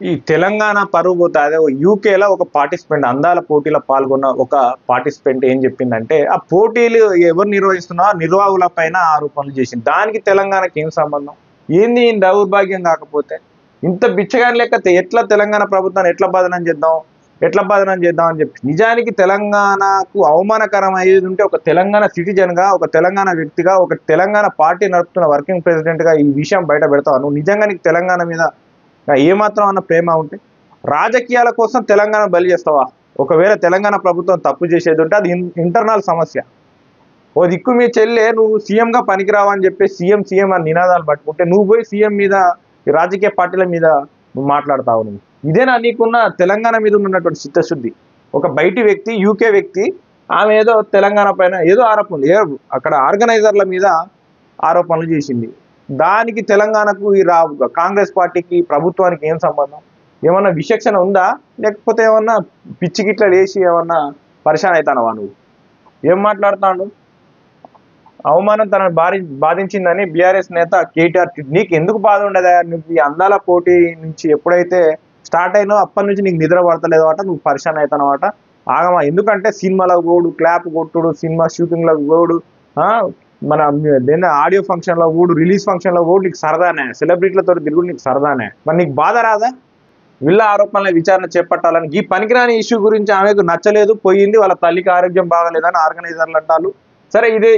ఈ తెలంగాణ పరువు పోతే అదే యూకేలో ఒక పార్టిసిపెంట్ అందాల పోటీలో పాల్గొన్న ఒక పార్టిసిపెంట్ ఏం చెప్పిందంటే ఆ పోటీలు ఎవరు నిర్వహిస్తున్నా నిర్వాహకుల పైన ఆరోపణలు చేసింది. దానికి తెలంగాణకి ఏం సంబంధం? ఏంది ఈ దౌర్భాగ్యం కాకపోతే? ఇంత బిచ్చగాని లెక్క ఎట్లా తెలంగాణ ప్రభుత్వాన్ని ఎట్లా బదనం చేద్దాం అని చెప్పి నిజానికి తెలంగాణకు అవమానకరం అయ్యేది ఉంటే ఒక తెలంగాణ సిటిజన్ గా, ఒక తెలంగాణ వ్యక్తిగా, ఒక తెలంగాణ పార్టీ నడుపుతున్న వర్కింగ్ ప్రెసిడెంట్ గా ఈ విషయం బయట పెడతావు. నువ్వు నిజంగా నీకు తెలంగాణ మీద ఏమాత్రం అన్న ప్రేమ ఉంటే రాజకీయాల కోసం తెలంగాణ బలి చేస్తావా? ఒకవేళ తెలంగాణ ప్రభుత్వం తప్పు చేసేది ఉంటే అది ఇంటర్నల్ సమస్య. ఓ దిక్కు మీ చెల్లె నువ్వు సీఎంగా పనికిరావా అని చెప్పి సీఎం అని నినాదాలు పట్టుకుంటే నువ్వు పోయి సీఎం మీద రాజకీయ పార్టీల మీద నువ్వు మాట్లాడతావు. నువ్వు ఇదేనా నీకున్న తెలంగాణ మీద ఉన్నటువంటి చిత్తశుద్ధి? ఒక బయటి వ్యక్తి, యూకే వ్యక్తి, ఆమె ఏదో తెలంగాణ పైన ఏదో ఆరోపణలు అక్కడ ఆర్గనైజర్ల మీద ఆరోపణలు చేసింది. దానికి తెలంగాణకు ఈ కాంగ్రెస్ పార్టీకి ప్రభుత్వానికి ఏం సంబంధం? ఏమన్నా విచక్షణ ఉందా? లేకపోతే ఏమన్నా పిచ్చి గిట్ల లేచి ఏమన్నా పరిశాన్ అవుతానవా? నువ్వు ఏం మాట్లాడుతాడు? అవమానం తనను బాధించిందని బీఆర్ఎస్ నేత కేటీఆర్. నీకు ఎందుకు బాధ ఉండదా? నువ్వు ఈ అందాల పోటీ నుంచి ఎప్పుడైతే స్టార్ట్ అయినో అప్పటి నుంచి నీకు నిద్ర పడతలేదు అట, నువ్వు పరిశాన్ అవుతానమాట. ఆగమా. ఎందుకంటే సినిమాలకు పోడు, క్లాప్ కొట్టుడు, సినిమా షూటింగ్లకు పోడు, మన ఆడియో ఫంక్షన్ లో ఊడు, రిలీజ్ ఫంక్షన్ లో ఊడు నీకు సరదానే, సెలబ్రిటీలతో తిరుగుడు నీకు సరదానే. మరి నీకు బాధ రాదా? వీళ్ళ ఆరోపణల విచారణ చేపట్టాలని ఈ పనికిరాని ఇష్యూ గురించి ఆమెకు నచ్చలేదు, పోయింది. వాళ్ళ తల్లికి ఆరోగ్యం బాగాలేదని ఆర్గనైజర్లు అంటారు. సరే, ఇదే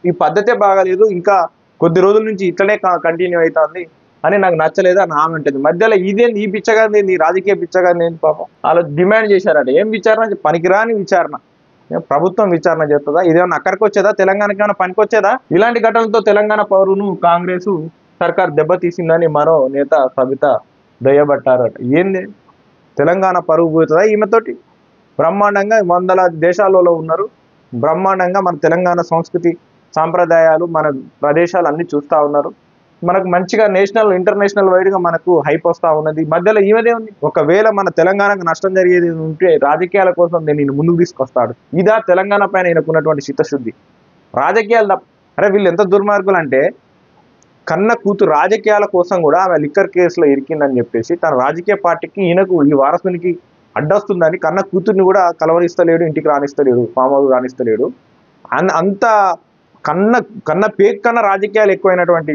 ఈ పద్ధతే బాగాలేదు, ఇంకా కొద్ది రోజుల నుంచి ఇట్లనే కంటిన్యూ అవుతుంది అని నాకు నచ్చలేదు అని ఆమె ఉంటుంది. మధ్యలో ఇదేంది ఈ బిచ్చగాంది, నీ రాజకీయ బిచ్చగాంది ఏంటి? పాపం వాళ్ళు డిమాండ్ చేశారట. ఏం విచారణ? పనికిరాని విచారణ. ప్రభుత్వం విచారణ చేస్తుందా? ఇదేమన్నా అక్కడికి వచ్చేదా? తెలంగాణకి ఏమైనా పనికొచ్చేదా? ఇలాంటి ఘటనలతో తెలంగాణ పౌరును కాంగ్రెస్ సర్కార్ దెబ్బతీసిందని మరో నేత సబిత దయ్యబట్టారట. ఏంది తెలంగాణ పరువు పోతుందా ఈమెతోటి? బ్రహ్మాండంగా వందల దేశాలలో ఉన్నారు, బ్రహ్మాండంగా మన తెలంగాణ సంస్కృతి సాంప్రదాయాలు మన ప్రదేశాలు అన్ని చూస్తూ ఉన్నారు. మనకు మంచిగా నేషనల్ ఇంటర్నేషనల్ వైడ్గా మనకు హైప్ వస్తూ ఉన్నది. మధ్యలో ఈమెదే ఉంది. ఒకవేళ మన తెలంగాణకు నష్టం జరిగేది ఉంటే రాజకీయాల కోసం నేను ముందుకు తీసుకొస్తాడు. ఇదా తెలంగాణ పైన ఈయనకున్నటువంటి చిత్తశుద్ధి? రాజకీయాలు అరే వీళ్ళు ఎంత దుర్మార్గులు అంటే, కన్న కూతురు రాజకీయాల కోసం కూడా ఆమె లిక్కర్ కేసులో ఇరికిందని చెప్పేసి తన రాజకీయ పార్టీకి ఈయనకు ఈ వారసునికి అడ్డొస్తుందని కన్న కూతుర్ని కూడా కలవరిస్తలేడు, ఇంటికి రాణిస్తలేడు, ఫామ్ హౌస్ రాణిస్తలేడు. అంత కన్న పేక్ కన్నా రాజకీయాలు ఎక్కువైనటువంటి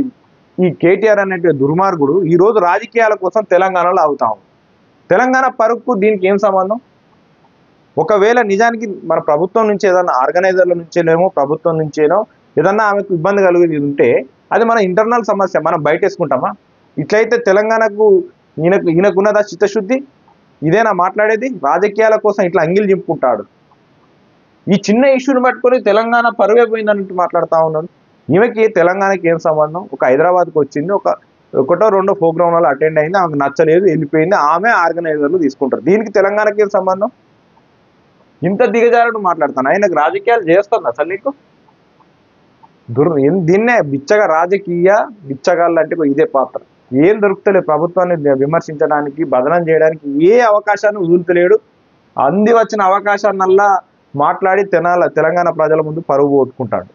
ఈ కేటీఆర్ అనేటువంటి దుర్మార్గుడు ఈ రోజు రాజకీయాల కోసం తెలంగాణలో ఆగుతాం. తెలంగాణ పరుకు దీనికి ఏం సంబంధం? ఒకవేళ నిజానికి మన ప్రభుత్వం నుంచి ఏదన్నా ఆర్గనైజర్ల నుంచేనేమో ప్రభుత్వం నుంచేనో ఏదన్నా ఆమెకు ఇబ్బంది కలిగేది ఉంటే అది మన ఇంటర్నల్ సమస్య, మనం బయటేసుకుంటామా? ఇట్లయితే తెలంగాణకు ఈయనకున్నదా చిత్తశుద్ధి? ఇదేనా మాట్లాడేది? రాజకీయాల కోసం ఇట్లా అంగిలు చింపుకుంటాడు. ఈ చిన్న ఇష్యూని పట్టుకొని తెలంగాణ పరువే పోయిందన్నట్టు మాట్లాడుతూ ఉన్నాడు. ఈమెకి తెలంగాణకి ఏం సంబంధం? ఒక హైదరాబాద్కి వచ్చింది, ఒకటో రెండో ప్రోగ్రాంలలో అటెండ్ అయింది, ఆమెకు నచ్చలేదు, వెళ్ళిపోయింది, ఆమె ఆర్గనైజర్లు తీసుకుంటారు. దీనికి తెలంగాణకి ఏం సంబంధం? ఇంత దిగజారుడు మాట్లాడతాను. ఆయనకు రాజకీయాలు చేస్తుంది అసలు నీకు? దీన్నే బిచ్చగాళ్ళు అంటే ఇదే పాత్ర. ఏం దొరుకుతలేదు ప్రభుత్వాన్ని విమర్శించడానికి, బదనం చేయడానికి ఏ అవకాశాన్ని వదులుతలేడు. అంది వచ్చిన అవకాశాన్నల్లా మాట్లాడి తెలంగాణ ప్రజల ముందు పరువు పోట్టుకుంటాడు.